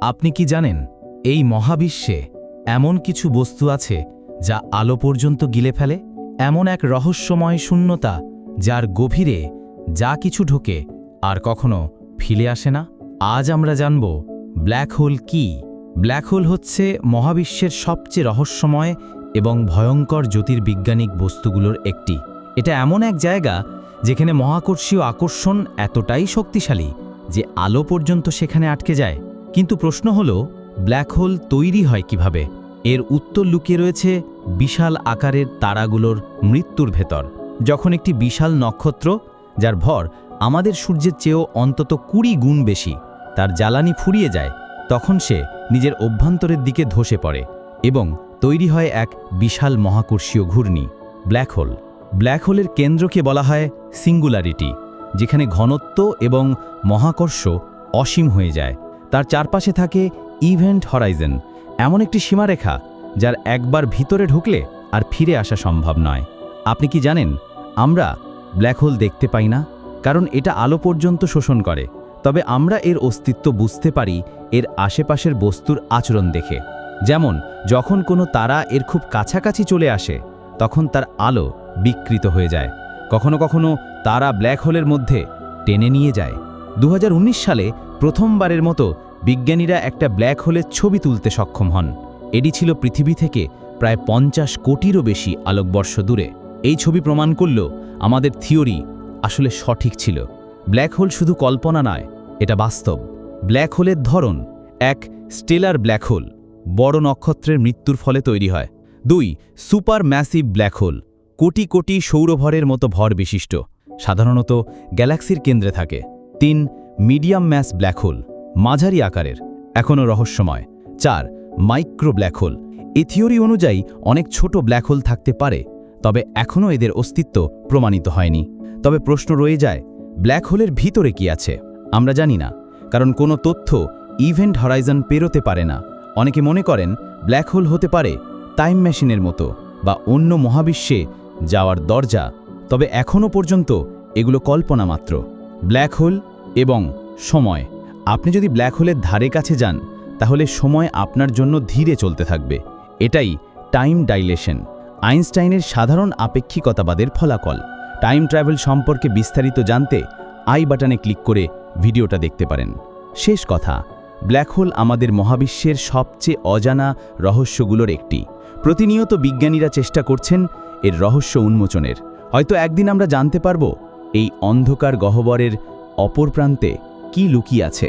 আপনি কি জানেন এই মহাবিশ্বে এমন কিছু বস্তু আছে যা আলো পর্যন্ত গিলে ফেলে? এমন এক রহস্যময় শূন্যতা যার গভীরে যা কিছু ঢোকে আর কখনো ফিরে আসে না। আজ আমরা জানব ব্ল্যাক হোল কি। ব্ল্যাক হোল হচ্ছে মহাবিশ্বের সবচেয়ে রহস্যময় এবং ভয়ঙ্কর জ্যোতির্বিজ্ঞানিক বস্তুগুলোর একটি। এটা এমন এক জায়গা যেখানে মহাকর্ষীয় আকর্ষণ এতটাই শক্তিশালী যে আলো পর্যন্ত সেখানে আটকে যায়। কিন্তু প্রশ্ন হলো, ব্ল্যাক হোল তৈরি হয় কিভাবে? এর উত্তর লুকিয়ে রয়েছে বিশাল আকারের তারাগুলোর মৃত্যুর ভেতর। যখন একটি বিশাল নক্ষত্র, যার ভর আমাদের সূর্যের চেয়েও অন্তত 20 গুণ বেশি, তার জ্বালানি ফুরিয়ে যায়, তখন সে নিজের অভ্যন্তরের দিকে ধসে পড়ে এবং তৈরি হয় এক বিশাল মহাকর্ষীয় ঘূর্ণি, ব্ল্যাক হোল। ব্ল্যাক হোলের কেন্দ্রকে বলা হয় সিঙ্গুলারিটি, যেখানে ঘনত্ব এবং মহাকর্ষ অসীম হয়ে যায়। তার চারপাশে থাকে ইভেন্ট হরাইজন, এমন একটি সীমারেখা যার একবার ভিতরে ঢুকলে আর ফিরে আসা সম্ভব নয়। আপনি কি জানেন, আমরা ব্ল্যাক হোল দেখতে পাই না, কারণ এটা আলো পর্যন্ত শোষণ করে। তবে আমরা এর অস্তিত্ব বুঝতে পারি এর আশেপাশের বস্তুর আচরণ দেখে। যেমন যখন কোনো তারা এর খুব কাছাকাছি চলে আসে, তখন তার আলো বিকৃত হয়ে যায়। কখনো কখনো তারা ব্ল্যাক হোলের মধ্যে টেনে নিয়ে যায়। 2019 সালে প্রথমবারের মতো বিজ্ঞানীরা একটা ব্ল্যাক হোলের ছবি তুলতে সক্ষম হন। এটি ছিল পৃথিবী থেকে প্রায় 50 কোটিরও বেশি আলোকবর্ষ দূরে। এই ছবি প্রমাণ করল আমাদের থিওরি আসলে সঠিক ছিল। ব্ল্যাক হোল শুধু কল্পনা নয়, এটা বাস্তব। ব্ল্যাক হোলের ধরন: 1. স্টেলার ব্ল্যাক হোল, বড় নক্ষত্রের মৃত্যুর ফলে তৈরি হয়। 2. Super massive black hole, crore crore সৌরভরের মতো ভর বিশিষ্ট, সাধারণত গ্যালাক্সির কেন্দ্রে থাকে। 3. মিডিয়াম ম্যাস ব্ল্যাক হোল, মাঝারি আকারের, এখনও রহস্যময়। 4. মাইক্রো ব্ল্যাক হোল, এই থিওরি অনুযায়ী অনেক ছোট ব্ল্যাক হোল থাকতে পারে, তবে এখনও এদের অস্তিত্ব প্রমাণিত হয়নি। তবে প্রশ্ন রয়ে যায়, ব্ল্যাক হোলের ভিতরে কি আছে? আমরা জানি না, কারণ কোনো তথ্য ইভেন্ট হরাইজন পেরোতে পারে না। অনেকে মনে করেন ব্ল্যাক হোল হতে পারে টাইম মেশিনের মতো বা অন্য মহাবিশ্বে যাওয়ার দরজা, তবে এখনও পর্যন্ত এগুলো কল্পনা মাত্র। ব্ল্যাক হোল এবং সময়: আপনি যদি ব্ল্যাক হোলের ধারে কাছে যান, তাহলে সময় আপনার জন্য ধীরে চলতে থাকবে। এটাই টাইম ডাইলেশন, আইনস্টাইনের সাধারণ আপেক্ষিকতাবাদের ফলাফল। টাইম ট্রাভেল সম্পর্কে বিস্তারিত জানতে আই বাটনে ক্লিক করে ভিডিওটা দেখতে পারেন। শেষ কথা, ব্ল্যাক হোল আমাদের মহাবিশ্বের সবচেয়ে অজানা রহস্যগুলোর একটি। প্রতিনিয়ত বিজ্ঞানীরা চেষ্টা করছেন এর রহস্য উন্মোচনের। হয়তো একদিন আমরা জানতে পারব এই অন্ধকার গহ্বরের অপর প্রান্তে কি লুকিয়ে আছে।